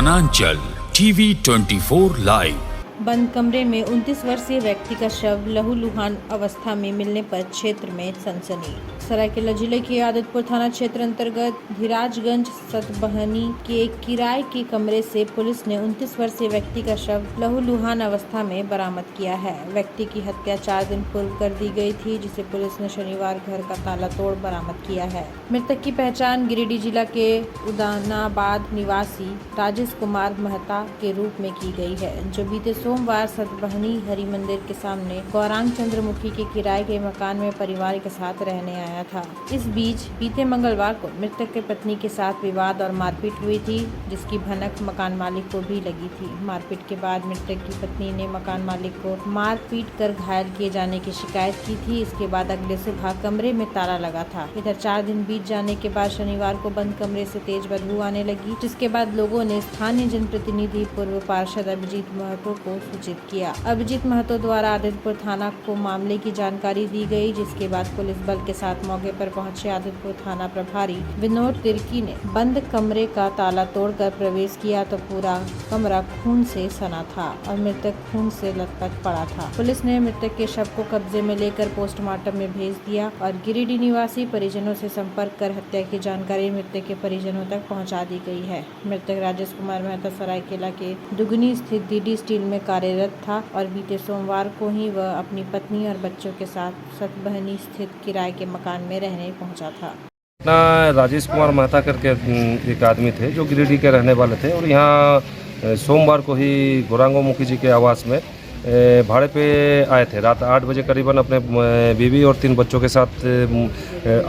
वनांचल TV 24 live. बंद कमरे में 29 वर्षीय व्यक्ति का शव लहूलुहान अवस्था में मिलने पर क्षेत्र में सनसनी। सरायकेला जिले के आदतपुर थाना क्षेत्र अंतर्गत धीराजगंज सतबहनी के एक किराए के कमरे से पुलिस ने 29 वर्षीय व्यक्ति का शव लहूलुहान अवस्था में बरामद किया है। व्यक्ति की हत्या 4 दिन पूर्व कर दी गई थी, जिसे पुलिस ने शनिवार घर का ताला तोड़ बरामद किया है। मृतक की पहचान गिरिडीह जिला के उदानाबाद निवासी राजेश कुमार मेहता के रूप में की गई है, जो बीते सोमवार सतबहनी हरि मंदिर के सामने गौरांग चंद्रमुखी के किराए के मकान में परिवार के साथ रहने आया था। इस बीच बीते मंगलवार को मृतक की पत्नी के साथ विवाद और मारपीट हुई थी, जिसकी भनक मकान मालिक को भी लगी थी। मारपीट के बाद मृतक की पत्नी ने मकान मालिक को मारपीट कर घायल किए जाने की शिकायत की थी। इसके बाद अगले सुबह कमरे में ताला लगा था। इधर 4 दिन बीत जाने के बाद शनिवार को बंद कमरे से तेज बदबू आने लगी, जिसके बाद लोगों ने स्थानीय जनप्रतिनिधि पूर्व पार्षद अभिजीत महतो को सूचित किया। अभिजीत महतो द्वारा आदित्यपुर थाना को मामले की जानकारी दी गई, जिसके बाद पुलिस बल के साथ मौके पर पहुंचे आदित्यपुर थाना प्रभारी विनोद तिर्की ने बंद कमरे का ताला तोड़कर प्रवेश किया तो पूरा कमरा खून से सना था और मृतक खून से लथपथ पड़ा था। पुलिस ने मृतक के शव को कब्जे में लेकर पोस्टमार्टम में भेज दिया और गिरिडीह निवासी परिजनों से संपर्क कर हत्या की जानकारी मृतक के परिजनों तक पहुँचा दी गई है। मृतक राजेश कुमार मेहता सरायकेला के दुगनी स्थित डीडी स्टील में कार्यरत था और बीते सोमवार को ही वह अपनी पत्नी और बच्चों के साथ सतबहनी स्थित किराए के मकान में रहने पहुंचा था। राजेश कुमार मेहता करके एक आदमी थे जो गिरिडीह के रहने वाले थे और यहाँ सोमवार को ही गौरांगो मुखी जी के आवास में भाड़े पे आए थे। रात 8 बजे करीबन अपने बीवी और 3 बच्चों के साथ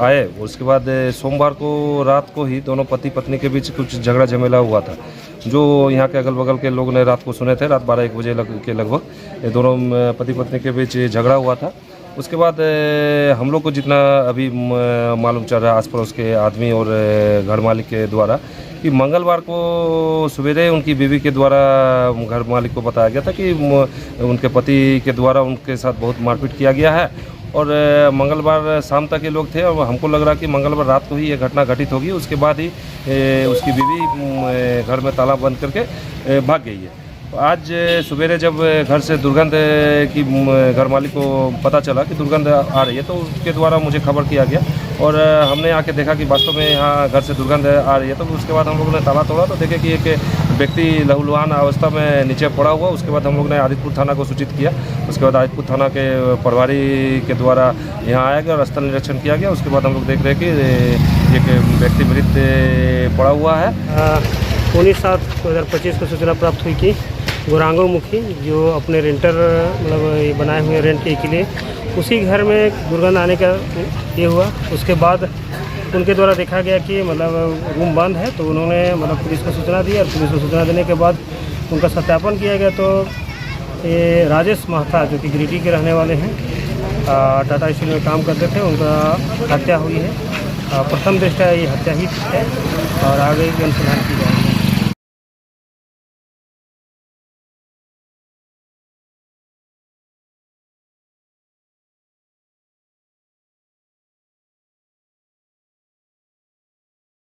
आए। उसके बाद सोमवार को रात को ही दोनों पति पत्नी के बीच कुछ झगड़ा झमेला हुआ था, जो यहाँ के अगल बगल के लोग ने रात को सुने थे। रात 12-1 बजे के लगभग दोनों पति पत्नी के बीच झगड़ा हुआ था। उसके बाद हम लोग को जितना अभी मालूम चल रहा है आस पड़ोस के आदमी और घर मालिक के द्वारा कि मंगलवार को सवेरे उनकी बीवी के द्वारा घर मालिक को बताया गया था कि उनके पति के द्वारा उनके साथ बहुत मारपीट किया गया है और मंगलवार शाम तक ये लोग थे और हमको लग रहा कि मंगलवार रात को ही ये घटना घटित होगी। उसके बाद ही उसकी बीवी घर में ताला बंद करके भाग गई है। आज सवेरे जब घर से दुर्गंध की घर मालिक को पता चला कि दुर्गंध आ रही है तो उसके द्वारा मुझे खबर किया गया और हमने आके देखा कि वास्तव में यहाँ घर से दुर्गंध आ रही है। तो उसके बाद हम लोगों ने ताला तोड़ा तो देखे कि एक व्यक्ति लहूलुहान अवस्था में नीचे पड़ा हुआ। उसके बाद हम लोग ने आदित्यपुर थाना को सूचित किया। उसके बाद आदित्यपुर थाना के प्रभारी के द्वारा यहाँ आया गया और स्थल निरीक्षण किया गया। उसके बाद हम लोग देख रहे हैं कि एक व्यक्ति मृत पड़ा हुआ है। 19/7/2025 को सूचना प्राप्त हुई कि गौरांगो मुखी जो अपने रेंटर मतलब बनाए हुए रेंट के लिए उसी घर में दुर्गंध आने का ये हुआ। उसके बाद उनके द्वारा देखा गया कि मतलब रूम बंद है, तो उन्होंने मतलब पुलिस को सूचना दी और पुलिस को सूचना देने के बाद उनका सत्यापन किया गया। तो ये राजेश मेहता जो कि गिरिडीह के रहने वाले हैं, टाटा स्टील में काम करते थे, उनका हत्या हुई है। प्रथम दृष्टया ये हत्या ही है और आगे की अनुसंधान की जाएगी।